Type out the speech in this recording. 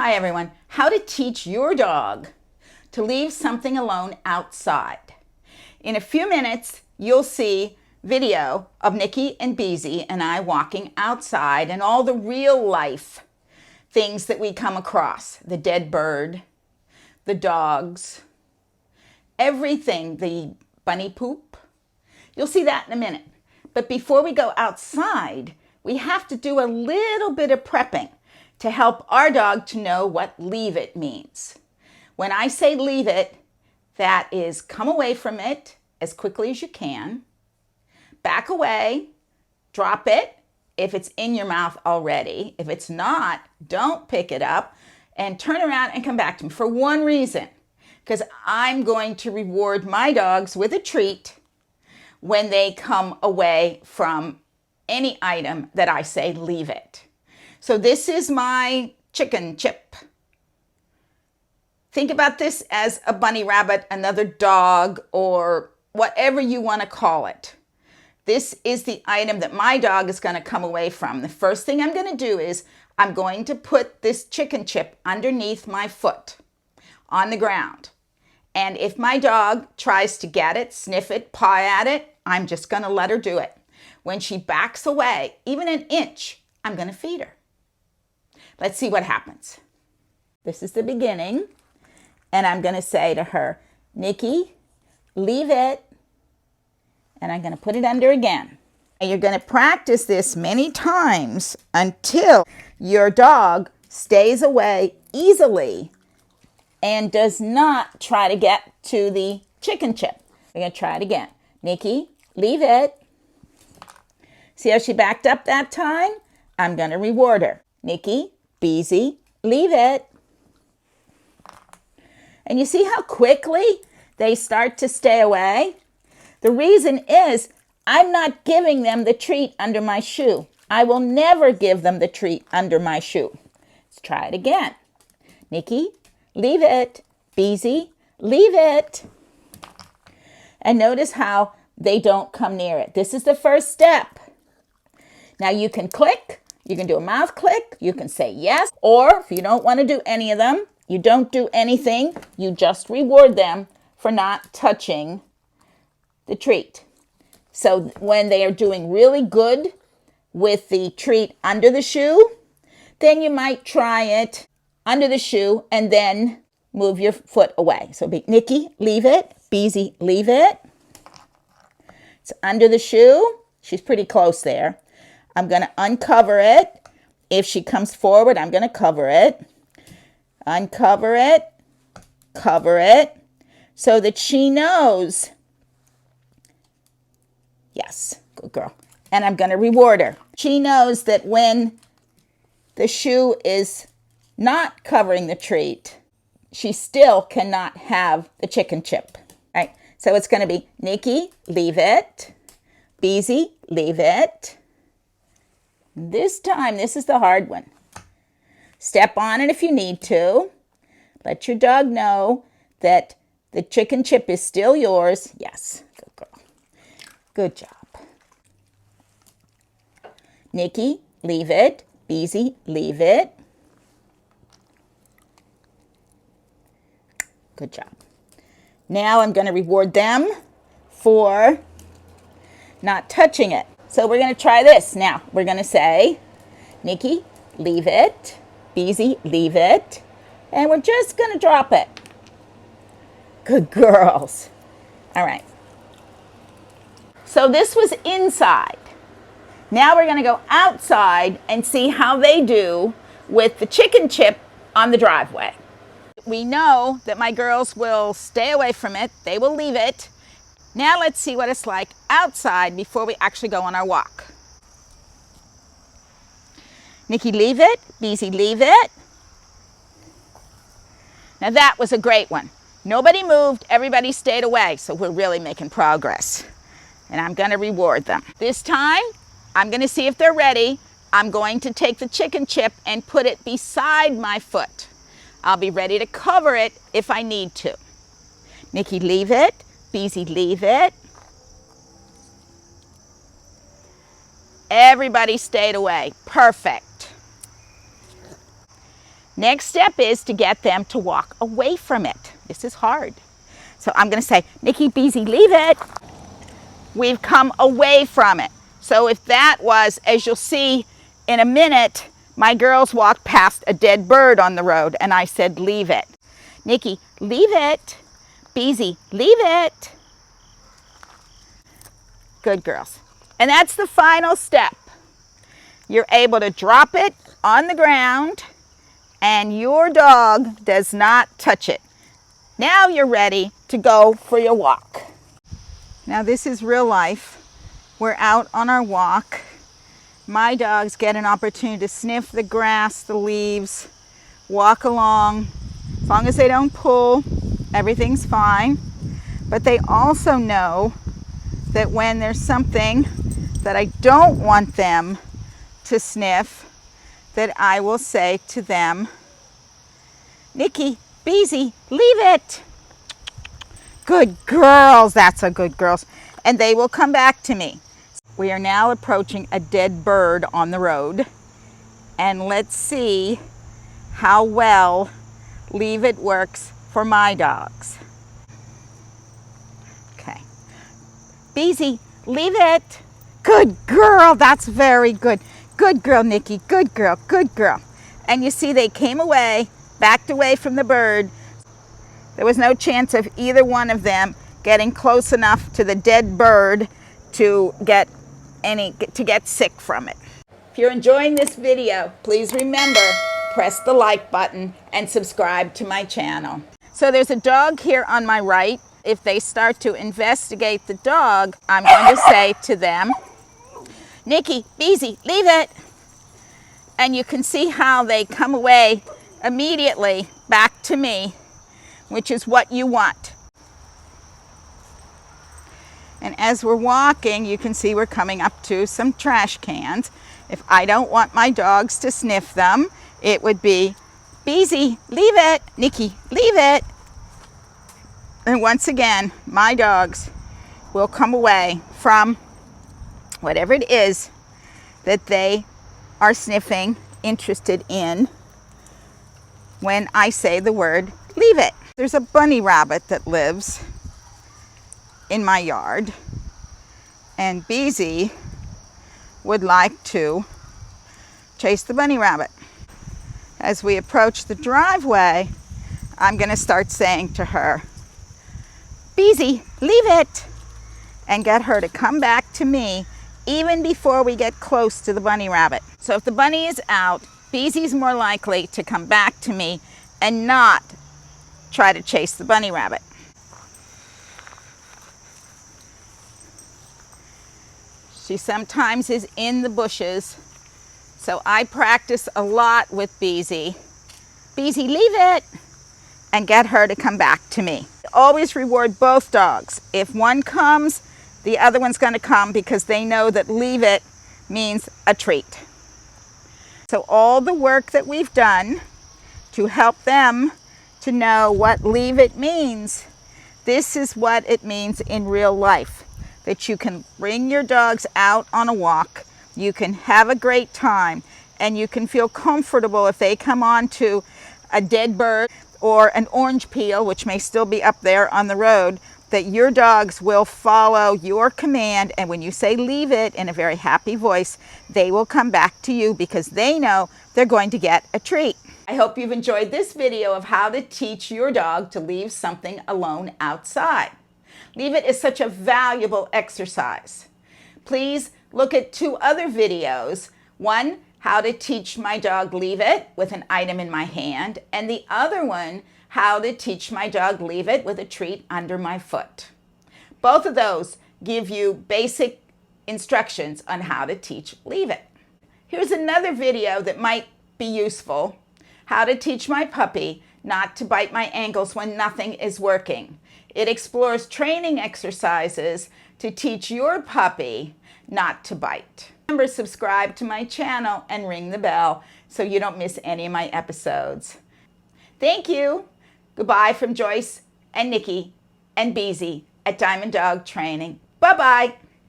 Hi everyone. How to teach your dog to leave something alone outside. In a few minutes, you'll see video of Nikki and Beezy and I walking outside and all the real life things that we come across. The dead bird, the dogs, everything, the bunny poop. You'll see that in a minute. But before we go outside, we have to do a little bit of prepping to help our dog to know what leave it means. When I say leave it, that is come away from it as quickly as you can, back away, drop it if it's in your mouth already. If it's not, don't pick it up and turn around and come back to me for one reason, because I'm going to reward my dogs with a treat when they come away from any item that I say leave it. So this is my chicken chip. Think about this as a bunny rabbit, another dog, or whatever you want to call it. This is the item that my dog is going to come away from. The first thing I'm going to do is I'm going to put this chicken chip underneath my foot on the ground. And if my dog tries to get it, sniff it, paw at it, I'm just going to let her do it. When she backs away, even an inch, I'm going to feed her. Let's see what happens. This is the beginning. And I'm going to say to her, Nikki, leave it. And I'm going to put it under again. And you're going to practice this many times until your dog stays away easily and does not try to get to the chicken chip. We're going to try it again. Nikki, leave it. See how she backed up that time? I'm going to reward her. Nikki, Beezy, leave it. And you see how quickly they start to stay away? The reason is I'm not giving them the treat under my shoe. I will never give them the treat under my shoe. Let's try it again. Nikki, leave it. Beezy, leave it. And notice how they don't come near it. This is the first step. Now you can click. You can do a mouth click, you can say yes, or if you don't want to do any of them, you don't do anything, you just reward them for not touching the treat. So when they are doing really good with the treat under the shoe, then you might try it under the shoe and then move your foot away. So Nikki, leave it. Beezy, leave it. It's under the shoe. She's pretty close there. I'm going to uncover it. If she comes forward, I'm going to cover it. Uncover it. Cover it. So that she knows. Yes, good girl. And I'm going to reward her. She knows that when the shoe is not covering the treat, she still cannot have the chicken chip. All right? So it's going to be Nikki, leave it. Beezy, leave it. This time, this is the hard one. Step on it if you need to. Let your dog know that the chicken chip is still yours. Yes, good girl. Good job. Nikki, leave it. Beezy, leave it. Good job. Now I'm going to reward them for not touching it. So we're going to try this. Now, we're going to say, Nikki, leave it. Beezy, leave it. And we're just going to drop it. Good girls. All right. So this was inside. Now we're going to go outside and see how they do with the chicken chip on the driveway. We know that my girls will stay away from it. They will leave it. Now let's see what it's like outside before we actually go on our walk. Nikki, leave it. Beezy, leave it. Now that was a great one. Nobody moved, everybody stayed away, so we're really making progress. And I'm going to reward them. This time, I'm going to see if they're ready. I'm going to take the chicken chip and put it beside my foot. I'll be ready to cover it if I need to. Nikki, leave it. Beezy, leave it. Everybody stayed away. Perfect. Next step is to get them to walk away from it. This is hard. So I'm going to say, Nikki, Beezy, leave it. We've come away from it. So if that was, as you'll see in a minute, my girls walked past a dead bird on the road and I said, leave it. Nikki, leave it. Beezy, leave it. Good girls. And that's the final step. You're able to drop it on the ground and your dog does not touch it. Now you're ready to go for your walk. Now this is real life. We're out on our walk. My dogs get an opportunity to sniff the grass, the leaves, walk along. As long as they don't pull, everything's fine. But they also know that when there's something that I don't want them to sniff, that I will say to them, Nikki, Beezy, leave it. Good girls, that's a good girls. And they will come back to me. We are now approaching a dead bird on the road. And let's see how well leave it works for my dogs. Okay. Beezy, leave it. Good girl, that's very good. Good girl, Nikki, good girl, good girl. And you see they came away, backed away from the bird. There was no chance of either one of them getting close enough to the dead bird to get sick from it. If you're enjoying this video, please remember, press the like button and subscribe to my channel. So there's a dog here on my right. If they start to investigate the dog, I'm going to say to them, Nikki, Beezy, leave it. And you can see how they come away immediately back to me, which is what you want. And as we're walking, you can see we're coming up to some trash cans. If I don't want my dogs to sniff them, it would be, Beezy, leave it. Nikki, leave it. And once again, my dogs will come away from whatever it is that they are sniffing, interested in, when I say the word, leave it. There's a bunny rabbit that lives in my yard, and Beezy would like to chase the bunny rabbit. As we approach the driveway, I'm going to start saying to her, Beezy, leave it, and get her to come back to me even before we get close to the bunny rabbit. So if the bunny is out, Beezy's more likely to come back to me and not try to chase the bunny rabbit. She sometimes is in the bushes, so I practice a lot with Beezy. Beezy, leave it, and get her to come back to me. Always reward both dogs. If one comes, the other one's going to come because they know that leave it means a treat. So all the work that we've done to help them to know what leave it means, this is what it means in real life. That you can bring your dogs out on a walk, you can have a great time, and you can feel comfortable if they come on to a dead bird or an orange peel, which may still be up there on the road, that your dogs will follow your command, and when you say leave it in a very happy voice, they will come back to you because they know they're going to get a treat. I hope you've enjoyed this video of how to teach your dog to leave something alone outside. Leave it is such a valuable exercise. Please look at 2 other videos. One, how to teach my dog leave it with an item in my hand, and the other one, how to teach my dog leave it with a treat under my foot. Both of those give you basic instructions on how to teach leave it. Here's another video that might be useful. How to teach my puppy not to bite my ankles when nothing is working. It explores training exercises to teach your puppy not to bite. Remember, subscribe to my channel and ring the bell so you don't miss any of my episodes. Thank you. Goodbye from Joyce and Nikki and Beezy at Diamond Dog Training. Bye-bye.